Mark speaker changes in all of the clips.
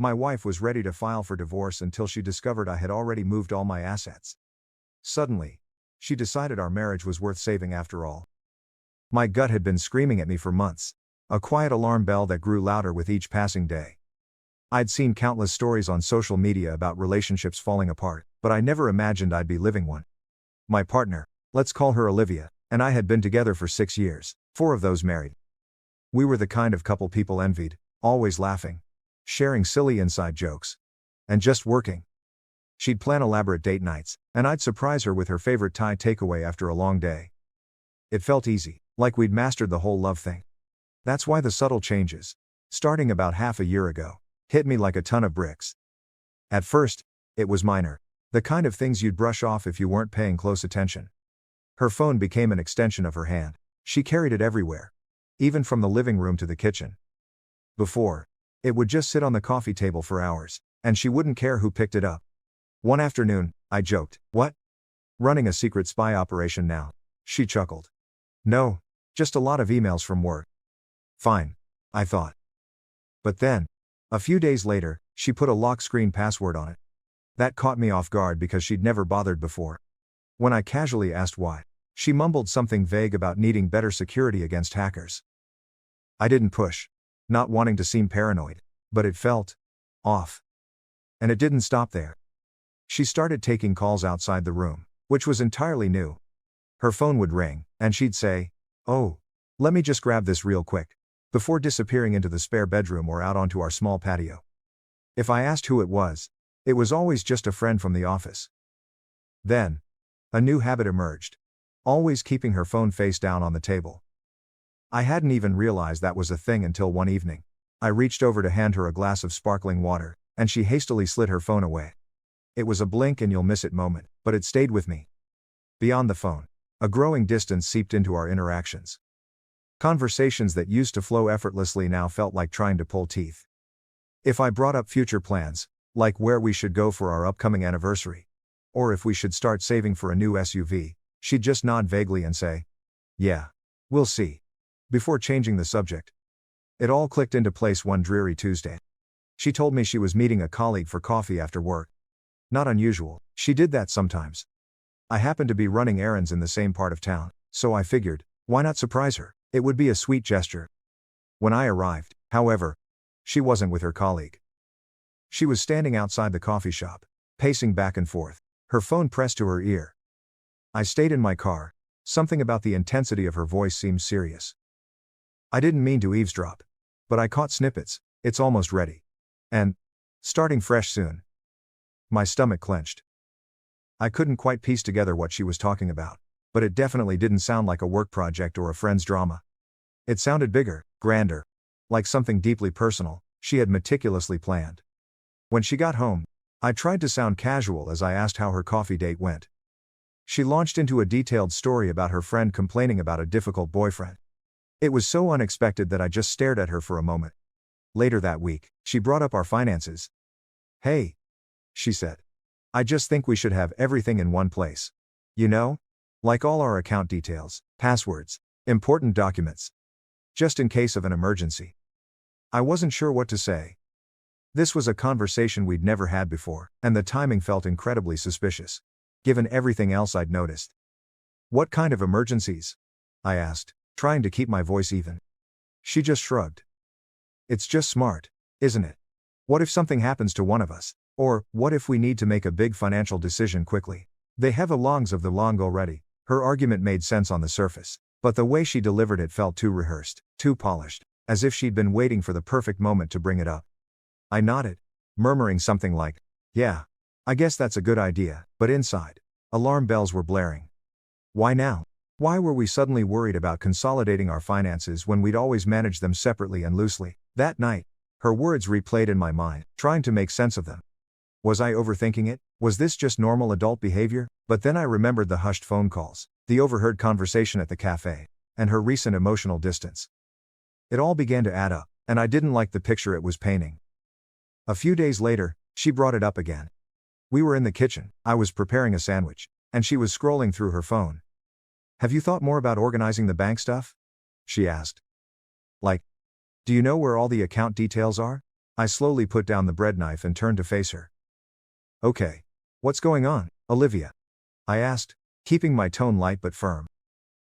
Speaker 1: My wife was ready to file for divorce until she discovered I had already moved all my assets. Suddenly, she decided our marriage was worth saving after all. My gut had been screaming at me for months, a quiet alarm bell that grew louder with each passing day. I'd seen countless stories on social media about relationships falling apart, but I never imagined I'd be living one. My partner, let's call her Olivia, and I had been together for 6 years, 4 of those married. We were the kind of couple people envied, always laughing, sharing silly inside jokes, and just working. She'd plan elaborate date nights, and I'd surprise her with her favorite Thai takeaway after a long day. It felt easy, like we'd mastered the whole love thing. That's why the subtle changes, starting about half a year ago, hit me like a ton of bricks. At first, it was minor, the kind of things you'd brush off if you weren't paying close attention. Her phone became an extension of her hand. She carried it everywhere, even from the living room to the kitchen. Before, it would just sit on the coffee table for hours, and she wouldn't care who picked it up. One afternoon, I joked, "What? Running a secret spy operation now?" She chuckled. "No, just a lot of emails from work." Fine, I thought. But then, a few days later, she put a lock screen password on it. That caught me off guard because she'd never bothered before. When I casually asked why, she mumbled something vague about needing better security against hackers. I didn't push, not wanting to seem paranoid, but it felt off. And it didn't stop there. She started taking calls outside the room, which was entirely new. Her phone would ring, and she'd say, "Oh, let me just grab this real quick," before disappearing into the spare bedroom or out onto our small patio. If I asked who it was always just a friend from the office. Then, a new habit emerged. Always keeping her phone face down on the table. I hadn't even realized that was a thing until one evening. I reached over to hand her a glass of sparkling water, and she hastily slid her phone away. It was a blink and you'll miss it moment, but it stayed with me. Beyond the phone, a growing distance seeped into our interactions. Conversations that used to flow effortlessly now felt like trying to pull teeth. If I brought up future plans, like where we should go for our upcoming anniversary, or if we should start saving for a new SUV, she'd just nod vaguely and say, "Yeah, we'll see," before changing the subject. It all clicked into place one dreary Tuesday. She told me she was meeting a colleague for coffee after work. Not unusual, she did that sometimes. I happened to be running errands in the same part of town, so I figured, why not surprise her? It would be a sweet gesture. When I arrived, however, she wasn't with her colleague. She was standing outside the coffee shop, pacing back and forth, her phone pressed to her ear. I stayed in my car. Something about the intensity of her voice seemed serious. I didn't mean to eavesdrop, but I caught snippets. "It's almost ready. And starting fresh soon." My stomach clenched. I couldn't quite piece together what she was talking about, but it definitely didn't sound like a work project or a friend's drama. It sounded bigger, grander, like something deeply personal she had meticulously planned. When she got home, I tried to sound casual as I asked how her coffee date went. She launched into a detailed story about her friend complaining about a difficult boyfriend. It was so unexpected that I just stared at her for a moment. Later that week, she brought up our finances. "Hey," she said. "I just think we should have everything in one place. You know? Like all our account details, passwords, important documents. Just in case of an emergency." I wasn't sure what to say. This was a conversation we'd never had before, and the timing felt incredibly suspicious, given everything else I'd noticed. "What kind of emergencies?" I asked, trying to keep my voice even. She just shrugged. "It's just smart, isn't it? What if something happens to one of us? Or, what if we need to make a big financial decision quickly? They have a longs of the long already." Her argument made sense on the surface, but the way she delivered it felt too rehearsed, too polished, as if she'd been waiting for the perfect moment to bring it up. I nodded, murmuring something like, "Yeah, I guess that's a good idea," but inside, alarm bells were blaring. Why now? Why were we suddenly worried about consolidating our finances when we'd always managed them separately and loosely? That night, her words replayed in my mind, trying to make sense of them. Was I overthinking it? Was this just normal adult behavior? But then I remembered the hushed phone calls, the overheard conversation at the cafe, and her recent emotional distance. It all began to add up, and I didn't like the picture it was painting. A few days later, she brought it up again. We were in the kitchen, I was preparing a sandwich, and she was scrolling through her phone. "Have you thought more about organizing the bank stuff?" she asked. "Like, do you know where all the account details are?" I slowly put down the bread knife and turned to face her. Okay. What's going on, Olivia? I asked, keeping my tone light but firm.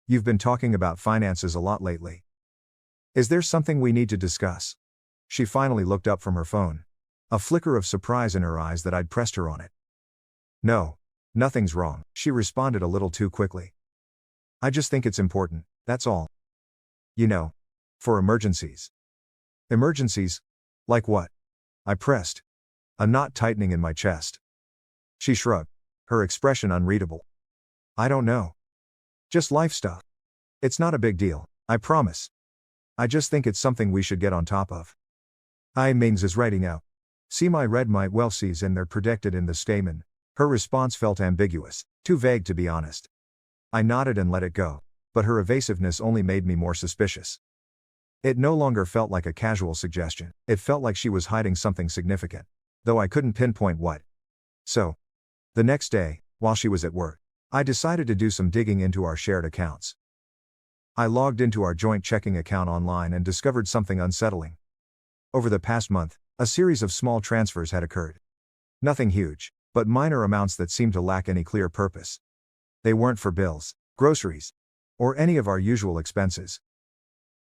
Speaker 1: You've been talking about finances a lot lately. Is there something we need to discuss? She finally looked up from her phone. A flicker of surprise in her eyes that I'd pressed her on it. No. Nothing's wrong, she responded a little too quickly. I just think it's important, that's all. You know. For emergencies. Emergencies? Like what? I pressed. A knot tightening in my chest. She shrugged, her expression unreadable. I don't know. Just life stuff. It's not a big deal, I promise. I just think it's something we should get on top of. I means is writing out. See my read might well sees and they're predicted in the statement. Her response felt ambiguous, too vague to be honest. I nodded and let it go, but her evasiveness only made me more suspicious. It no longer felt like a casual suggestion, it felt like she was hiding something significant, though I couldn't pinpoint what. So, the next day, while she was at work, I decided to do some digging into our shared accounts. I logged into our joint checking account online and discovered something unsettling. Over the past month, a series of small transfers had occurred. Nothing huge, but minor amounts that seemed to lack any clear purpose. They weren't for bills, groceries, or any of our usual expenses.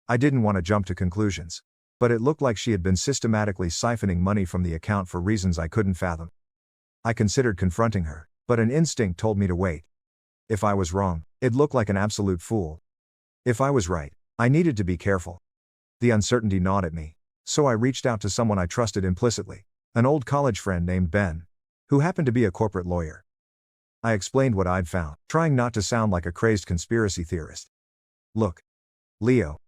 Speaker 1: I didn't want to jump to conclusions, but it looked like she had been systematically siphoning money from the account for reasons I couldn't fathom. I considered confronting her, but an instinct told me to wait. If I was wrong, it looked like an absolute fool. If I was right, I needed to be careful. The uncertainty gnawed at me, so I reached out to someone I trusted implicitly, an old college friend named Ben, who happened to be a corporate lawyer. I explained what I'd found, trying not to sound like a crazed conspiracy theorist. Look, Leo,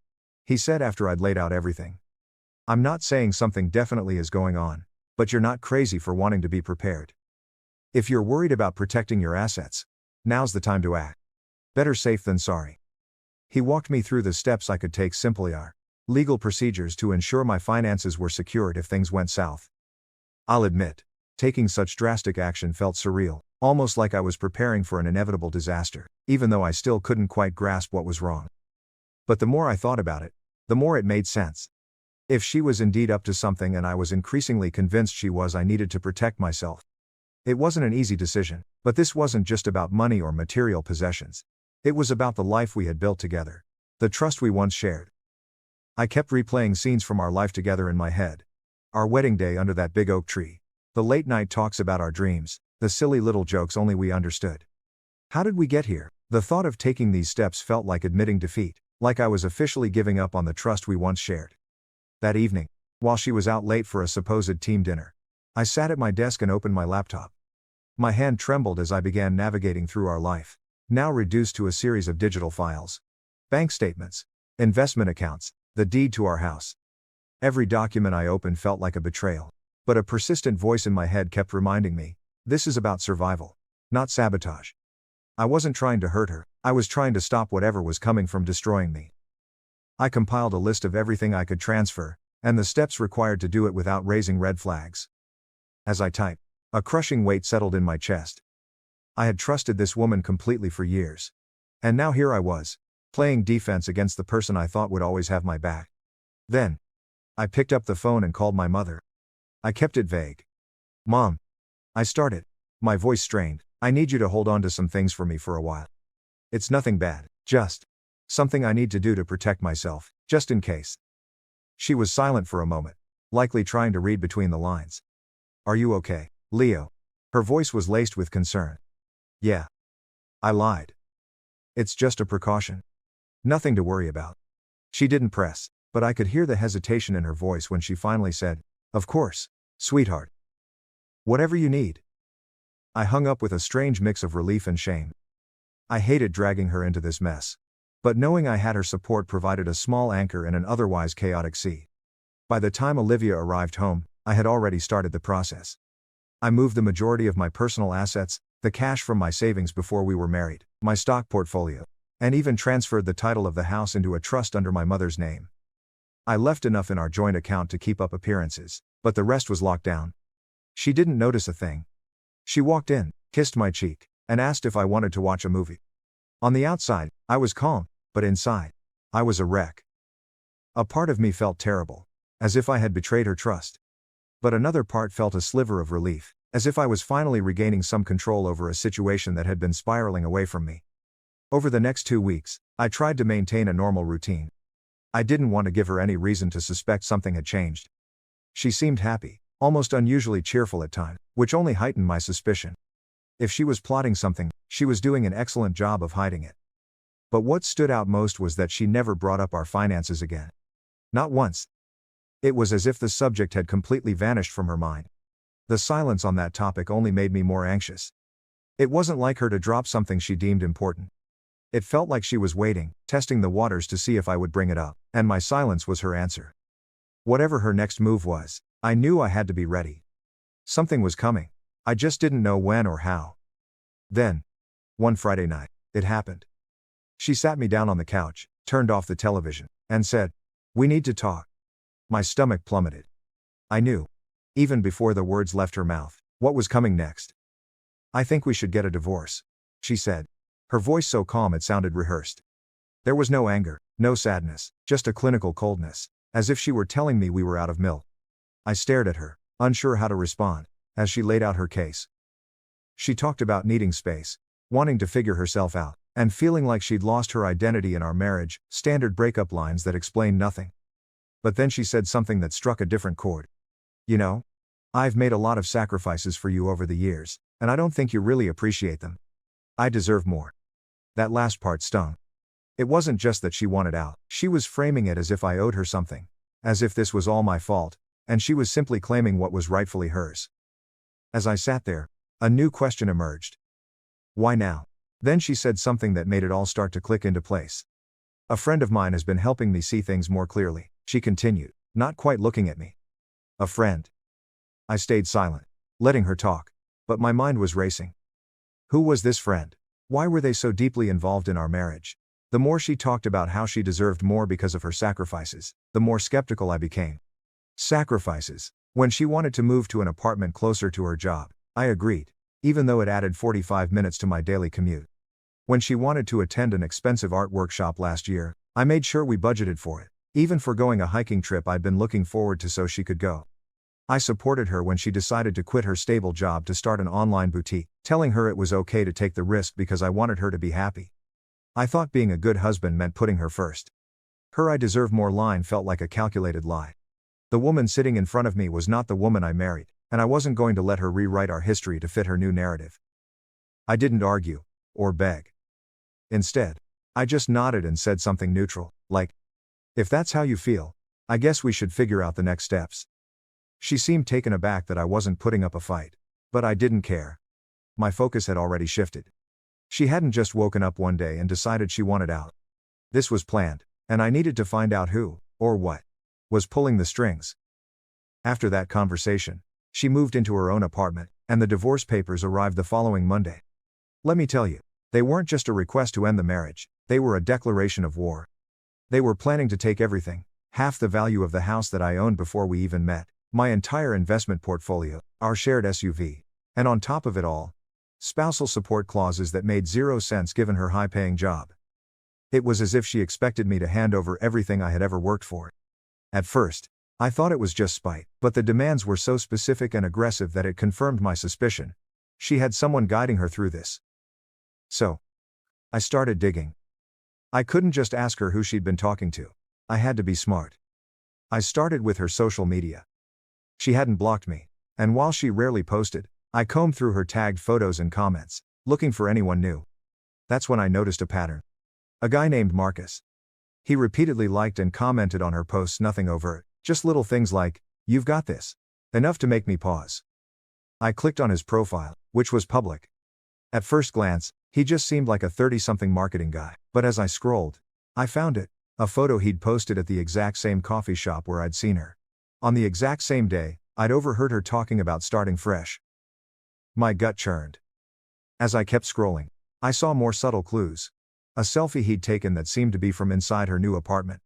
Speaker 1: he said after I'd laid out everything. I'm not saying something definitely is going on, but you're not crazy for wanting to be prepared. If you're worried about protecting your assets, now's the time to act. Better safe than sorry. He walked me through the steps I could take, simply our legal procedures to ensure my finances were secured if things went south. I'll admit, taking such drastic action felt surreal, almost like I was preparing for an inevitable disaster, even though I still couldn't quite grasp what was wrong. But the more I thought about it, the more it made sense. If she was indeed up to something, and I was increasingly convinced she was, I needed to protect myself. It wasn't an easy decision, but this wasn't just about money or material possessions. It was about the life we had built together, the trust we once shared. I kept replaying scenes from our life together in my head. Our wedding day under that big oak tree. The late night talks about our dreams, the silly little jokes only we understood. How did we get here? The thought of taking these steps felt like admitting defeat, like I was officially giving up on the trust we once shared. That evening, while she was out late for a supposed team dinner, I sat at my desk and opened my laptop. My hand trembled as I began navigating through our life, now reduced to a series of digital files. Bank statements, investment accounts, the deed to our house. Every document I opened felt like a betrayal, but a persistent voice in my head kept reminding me, this is about survival, not sabotage. I wasn't trying to hurt her, I was trying to stop whatever was coming from destroying me. I compiled a list of everything I could transfer, and the steps required to do it without raising red flags. As I typed, a crushing weight settled in my chest. I had trusted this woman completely for years. And now here I was, playing defense against the person I thought would always have my back. Then, I picked up the phone and called my mother. I kept it vague. Mom. I started, my voice strained, I need you to hold on to some things for me for a while. It's nothing bad, just something I need to do to protect myself, just in case. She was silent for a moment, likely trying to read between the lines. Are you okay, Leo? Her voice was laced with concern. Yeah. I lied. It's just a precaution. Nothing to worry about. She didn't press, but I could hear the hesitation in her voice when she finally said, of course, sweetheart. Whatever you need. I hung up with a strange mix of relief and shame. I hated dragging her into this mess. But knowing I had her support provided a small anchor in an otherwise chaotic sea. By the time Olivia arrived home, I had already started the process. I moved the majority of my personal assets, the cash from my savings before we were married, my stock portfolio, and even transferred the title of the house into a trust under my mother's name. I left enough in our joint account to keep up appearances, but the rest was locked down. She didn't notice a thing. She walked in, kissed my cheek, and asked if I wanted to watch a movie. On the outside, I was calm, but inside, I was a wreck. A part of me felt terrible, as if I had betrayed her trust. But another part felt a sliver of relief, as if I was finally regaining some control over a situation that had been spiraling away from me. Over the next 2 weeks, I tried to maintain a normal routine. I didn't want to give her any reason to suspect something had changed. She seemed happy, almost unusually cheerful at times, which only heightened my suspicion. If she was plotting something, she was doing an excellent job of hiding it. But what stood out most was that she never brought up our finances again. Not once. It was as if the subject had completely vanished from her mind. The silence on that topic only made me more anxious. It wasn't like her to drop something she deemed important. It felt like she was waiting, testing the waters to see if I would bring it up, and my silence was her answer. Whatever her next move was, I knew I had to be ready. Something was coming. I just didn't know when or how. Then, one Friday night, it happened. She sat me down on the couch, turned off the television, and said, "We need to talk." My stomach plummeted. I knew, even before the words left her mouth, what was coming next. "I think we should get a divorce," she said, her voice so calm it sounded rehearsed. There was no anger, no sadness, just a clinical coldness, as if she were telling me we were out of milk. I stared at her, unsure how to respond, as she laid out her case. She talked about needing space, wanting to figure herself out, and feeling like she'd lost her identity in our marriage, standard breakup lines that explained nothing. But then she said something that struck a different chord. "You know, I've made a lot of sacrifices for you over the years, and I don't think you really appreciate them. I deserve more." That last part stung. It wasn't just that she wanted out, she was framing it as if I owed her something. As if this was all my fault, and she was simply claiming what was rightfully hers. As I sat there, a new question emerged. "Why now?" Then she said something that made it all start to click into place. "A friend of mine has been helping me see things more clearly," she continued, not quite looking at me. "A friend?" I stayed silent, letting her talk, but my mind was racing. Who was this friend? Why were they so deeply involved in our marriage? The more she talked about how she deserved more because of her sacrifices, the more skeptical I became. Sacrifices. When she wanted to move to an apartment closer to her job, I agreed, even though it added 45 minutes to my daily commute. When she wanted to attend an expensive art workshop last year, I made sure we budgeted for it, even forgoing a hiking trip I'd been looking forward to so she could go. I supported her when she decided to quit her stable job to start an online boutique, telling her it was okay to take the risk because I wanted her to be happy. I thought being a good husband meant putting her first. Her "I deserve more" line felt like a calculated lie. The woman sitting in front of me was not the woman I married, and I wasn't going to let her rewrite our history to fit her new narrative. I didn't argue, or beg. Instead, I just nodded and said something neutral, like, "If that's how you feel, I guess we should figure out the next steps." She seemed taken aback that I wasn't putting up a fight. But I didn't care. My focus had already shifted. She hadn't just woken up one day and decided she wanted out. This was planned, and I needed to find out who, or what, was pulling the strings. After that conversation, she moved into her own apartment, and the divorce papers arrived the following Monday. Let me tell you, they weren't just a request to end the marriage, they were a declaration of war. They were planning to take everything, half the value of the house that I owned before we even met, my entire investment portfolio, our shared SUV, and on top of it all, spousal support clauses that made 0 sense given her high-paying job. It was as if she expected me to hand over everything I had ever worked for. At first, I thought it was just spite, but the demands were so specific and aggressive that it confirmed my suspicion. She had someone guiding her through this. So, I started digging. I couldn't just ask her who she'd been talking to. I had to be smart. I started with her social media. She hadn't blocked me, and while she rarely posted, I combed through her tagged photos and comments, looking for anyone new. That's when I noticed a pattern. A guy named Marcus. He repeatedly liked and commented on her posts, nothing overt, just little things like, "You've got this." Enough to make me pause. I clicked on his profile, which was public. At first glance, he just seemed like a 30-something marketing guy, but as I scrolled, I found it, a photo he'd posted at the exact same coffee shop where I'd seen her. On the exact same day, I'd overheard her talking about starting fresh. My gut churned. As I kept scrolling, I saw more subtle clues. A selfie he'd taken that seemed to be from inside her new apartment.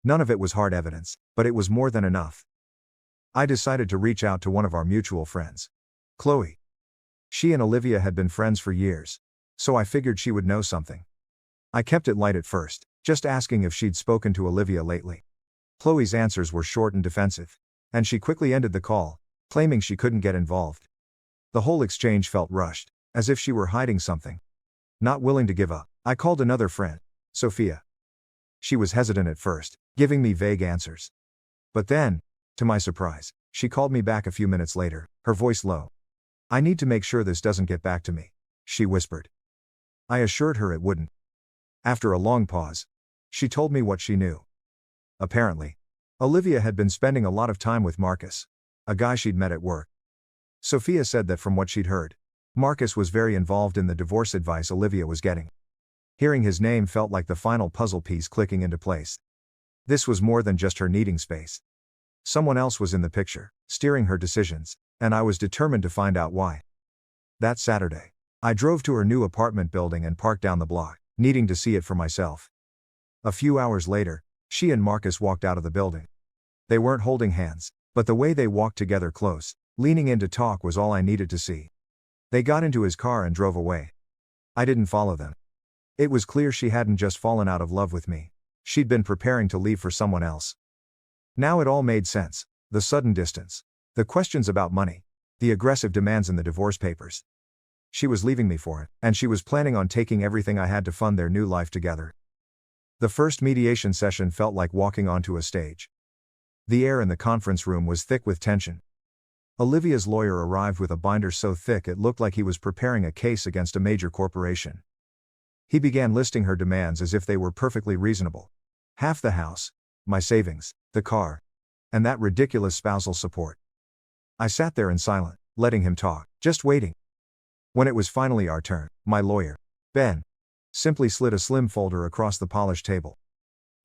Speaker 1: None of it was hard evidence, but it was more than enough. I decided to reach out to one of our mutual friends, Chloe. She and Olivia had been friends for years, so I figured she would know something. I kept it light at first, just asking if she'd spoken to Olivia lately. Chloe's answers were short and defensive. And she quickly ended the call, claiming she couldn't get involved. The whole exchange felt rushed, as if she were hiding something. Not willing to give up, I called another friend, Sophia. She was hesitant at first, giving me vague answers. But then, to my surprise, she called me back a few minutes later, her voice low. "I need to make sure this doesn't get back to me," she whispered. I assured her it wouldn't. After a long pause, she told me what she knew. Apparently, Olivia had been spending a lot of time with Marcus, a guy she'd met at work. Sophia said that from what she'd heard, Marcus was very involved in the divorce advice Olivia was getting. Hearing his name felt like the final puzzle piece clicking into place. This was more than just her needing space. Someone else was in the picture, steering her decisions, and I was determined to find out why. That Saturday, I drove to her new apartment building and parked down the block, needing to see it for myself. A few hours later, she and Marcus walked out of the building. They weren't holding hands, but the way they walked together close, leaning in to talk was all I needed to see. They got into his car and drove away. I didn't follow them. It was clear she hadn't just fallen out of love with me. She'd been preparing to leave for someone else. Now it all made sense. The sudden distance. The questions about money. The aggressive demands in the divorce papers. She was leaving me for it, and she was planning on taking everything I had to fund their new life together. The first mediation session felt like walking onto a stage. The air in the conference room was thick with tension. Olivia's lawyer arrived with a binder so thick it looked like he was preparing a case against a major corporation. He began listing her demands as if they were perfectly reasonable. Half the house, my savings, the car, and that ridiculous spousal support. I sat there in silence, letting him talk, just waiting. When it was finally our turn, my lawyer, Ben, simply slid a slim folder across the polished table.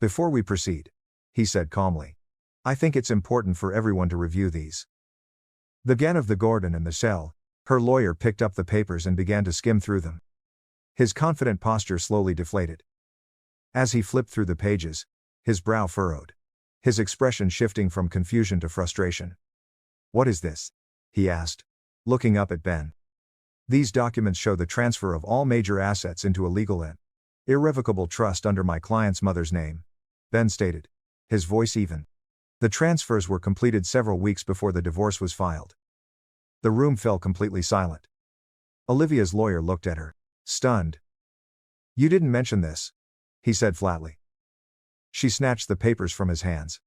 Speaker 1: "Before we proceed," he said calmly, "I think it's important for everyone to review these." The Gen of the Gordon and the Cell, her lawyer picked up the papers and began to skim through them. His confident posture slowly deflated. As he flipped through the pages, his brow furrowed, his expression shifting from confusion to frustration. "What is this?" he asked, looking up at Ben. "These documents show the transfer of all major assets into a legal and irrevocable trust under my client's mother's name," Ben stated, his voice even. "The transfers were completed several weeks before the divorce was filed." The room fell completely silent. Olivia's lawyer looked at her, stunned. "You didn't mention this," he said flatly. She snatched the papers from his hands.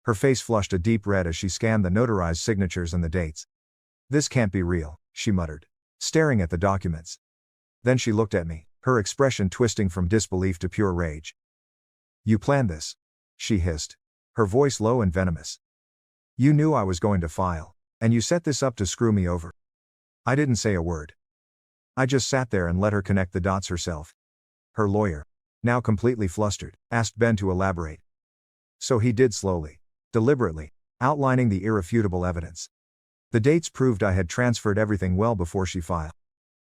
Speaker 1: Her face flushed a deep red as she scanned the notarized signatures and the dates. "This can't be real," she muttered, staring at the documents. Then she looked at me, her expression twisting from disbelief to pure rage. "You planned this," she hissed, her voice low and venomous. "You knew I was going to file, and you set this up to screw me over." I didn't say a word. I just sat there and let her connect the dots herself. Her lawyer, now completely flustered, asked Ben to elaborate. So he did slowly, deliberately, outlining the irrefutable evidence. The dates proved I had transferred everything well before she filed.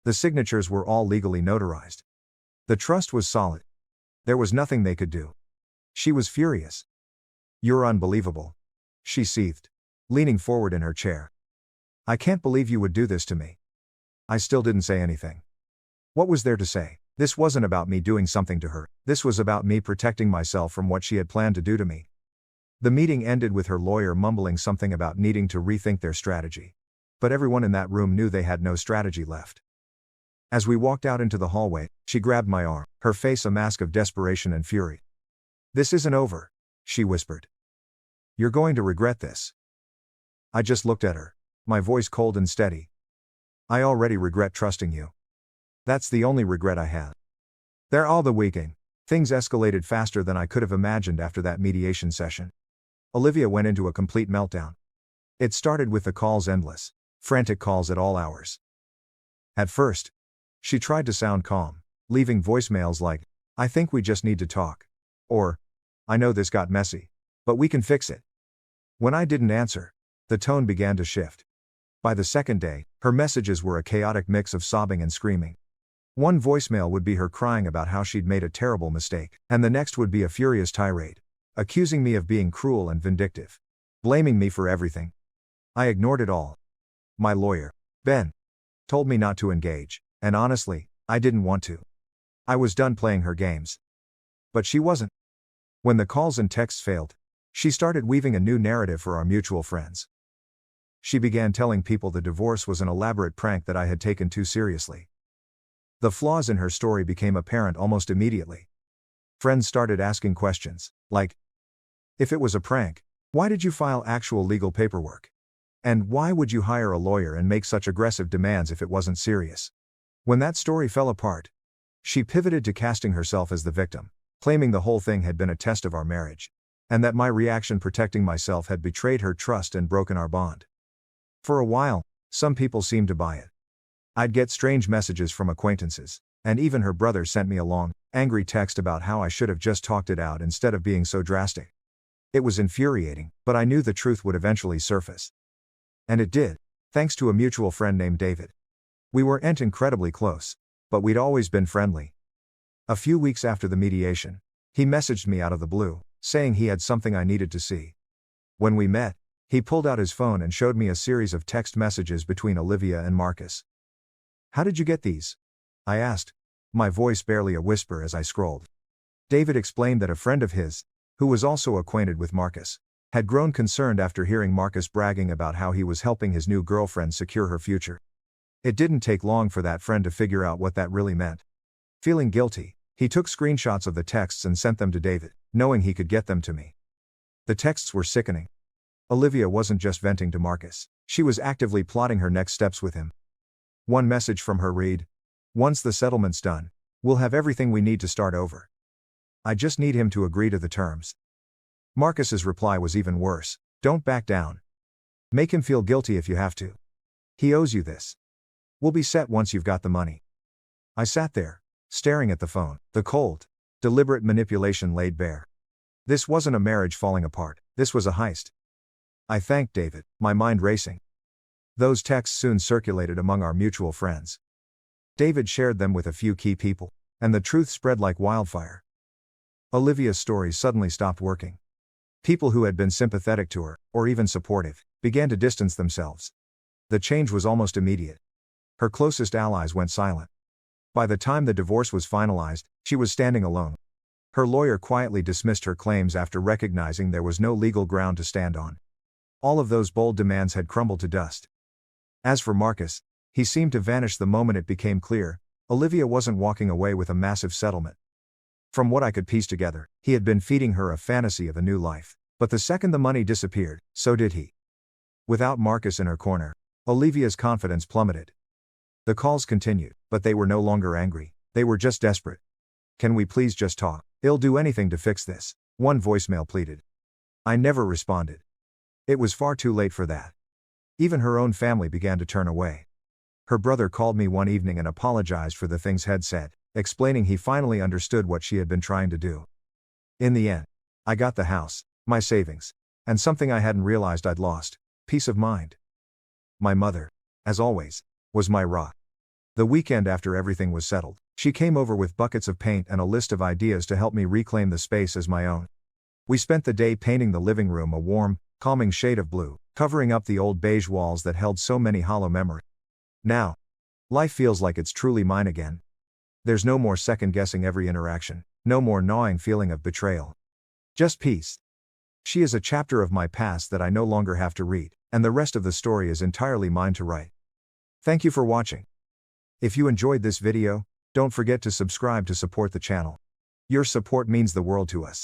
Speaker 1: The signatures were all legally notarized. The trust was solid. There was nothing they could do. She was furious. "You're unbelievable," she seethed, leaning forward in her chair. "I can't believe you would do this to me." I still didn't say anything. What was there to say? This wasn't about me doing something to her. This was about me protecting myself from what she had planned to do to me. The meeting ended with her lawyer mumbling something about needing to rethink their strategy. But everyone in that room knew they had no strategy left. As we walked out into the hallway, she grabbed my arm, her face a mask of desperation and fury. "This isn't over," she whispered. "You're going to regret this." I just looked at her, my voice cold and steady. "I already regret trusting you. That's the only regret I have." There all the weekend, things escalated faster than I could have imagined after that mediation session. Olivia went into a complete meltdown. It started with the calls, endless, frantic calls at all hours. At first, she tried to sound calm, leaving voicemails like, "I think we just need to talk," or, "I know this got messy, but we can fix it." When I didn't answer, the tone began to shift. By the second day, her messages were a chaotic mix of sobbing and screaming. One voicemail would be her crying about how she'd made a terrible mistake, and the next would be a furious tirade, accusing me of being cruel and vindictive, blaming me for everything. I ignored it all. My lawyer, Ben, told me not to engage, and honestly, I didn't want to. I was done playing her games. But she wasn't. When the calls and texts failed, She started weaving a new narrative for our mutual friends. She began telling people the divorce was an elaborate prank that I had taken too seriously. The flaws in her story became apparent almost immediately. Friends started asking questions, like, if it was a prank, why did you file actual legal paperwork? And why would you hire a lawyer and make such aggressive demands if it wasn't serious? When that story fell apart, she pivoted to casting herself as the victim, claiming the whole thing had been a test of our marriage, and that my reaction protecting myself had betrayed her trust and broken our bond. For a while, some people seemed to buy it. I'd get strange messages from acquaintances, and even her brother sent me a long, angry text about how I should have just talked it out instead of being so drastic. It was infuriating, but I knew the truth would eventually surface. And it did, thanks to a mutual friend named David. We weren't incredibly close, but we'd always been friendly. A few weeks after the mediation, he messaged me out of the blue, saying he had something I needed to see. When we met, he pulled out his phone and showed me a series of text messages between Olivia and Marcus. "How did you get these?" I asked, my voice barely a whisper as I scrolled. David explained that a friend of his, who was also acquainted with Marcus, had grown concerned after hearing Marcus bragging about how he was helping his new girlfriend secure her future. It didn't take long for that friend to figure out what that really meant. Feeling guilty, he took screenshots of the texts and sent them to David, knowing he could get them to me. The texts were sickening. Olivia wasn't just venting to Marcus, she was actively plotting her next steps with him. One message from her read, "Once the settlement's done, we'll have everything we need to start over. I just need him to agree to the terms." Marcus's reply was even worse, "Don't back down. Make him feel guilty if you have to. He owes you this. We'll be set once you've got the money." I sat there, staring at the phone, the cold, deliberate manipulation laid bare. This wasn't a marriage falling apart, this was a heist. I thanked David, my mind racing. Those texts soon circulated among our mutual friends. David shared them with a few key people, and the truth spread like wildfire. Olivia's stories suddenly stopped working. People who had been sympathetic to her, or even supportive, began to distance themselves. The change was almost immediate. Her closest allies went silent. By the time the divorce was finalized, she was standing alone. Her lawyer quietly dismissed her claims after recognizing there was no legal ground to stand on. All of those bold demands had crumbled to dust. As for Marcus, he seemed to vanish the moment it became clear, Olivia wasn't walking away with a massive settlement. From what I could piece together, he had been feeding her a fantasy of a new life, but the second the money disappeared, so did he. Without Marcus in her corner, Olivia's confidence plummeted. The calls continued, but they were no longer angry, they were just desperate. "Can we please just talk? I'll do anything to fix this," one voicemail pleaded. I never responded. It was far too late for that. Even her own family began to turn away. Her brother called me one evening and apologized for the things Head said, explaining he finally understood what she had been trying to do. In the end, I got the house, my savings, and something I hadn't realized I'd lost, peace of mind. My mother, as always, was my rock. The weekend after everything was settled, she came over with buckets of paint and a list of ideas to help me reclaim the space as my own. We spent the day painting the living room a warm, calming shade of blue, covering up the old beige walls that held so many hollow memories. Now, life feels like it's truly mine again. There's no more second-guessing every interaction, no more gnawing feeling of betrayal. Just peace. She is a chapter of my past that I no longer have to read, and the rest of the story is entirely mine to write. Thank you for watching. If you enjoyed this video, don't forget to subscribe to support the channel. Your support means the world to us.